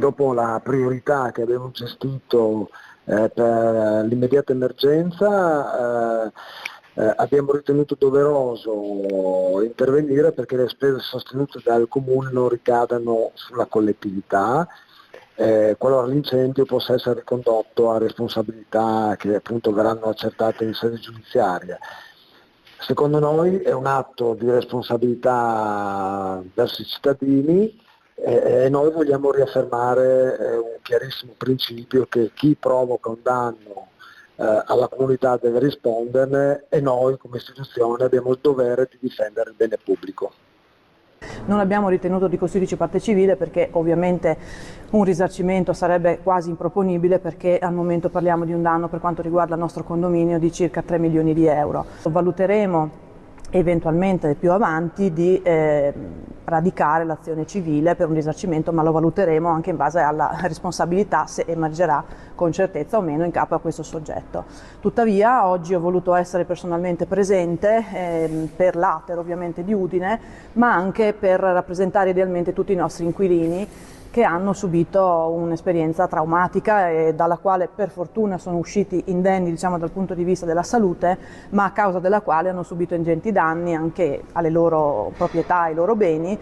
dopo la priorità che abbiamo gestito per l'immediata emergenza, abbiamo ritenuto doveroso intervenire perché le spese sostenute dal Comune non ricadano sulla collettività, qualora l'incendio possa essere ricondotto a responsabilità che appunto verranno accertate in sede giudiziaria. Secondo noi è un atto di responsabilità verso i cittadini e noi vogliamo riaffermare un chiarissimo principio che chi provoca un danno alla comunità deve risponderne e noi come istituzione abbiamo il dovere di difendere il bene pubblico. Non abbiamo ritenuto di costituirci parte civile perché ovviamente un risarcimento sarebbe quasi improponibile, perché al momento parliamo di un danno per quanto riguarda il nostro condominio di circa 3 milioni di euro. Valuteremo eventualmente più avanti di radicare l'azione civile per un risarcimento, ma lo valuteremo anche in base alla responsabilità, se emergerà con certezza o meno in capo a questo soggetto. Tuttavia oggi ho voluto essere personalmente presente per l'Ater ovviamente di Udine, ma anche per rappresentare idealmente tutti i nostri inquilini che hanno subito un'esperienza traumatica e dalla quale per fortuna sono usciti indenni, diciamo, dal punto di vista della salute, ma a causa della quale hanno subito ingenti danni anche alle loro proprietà, ai loro beni.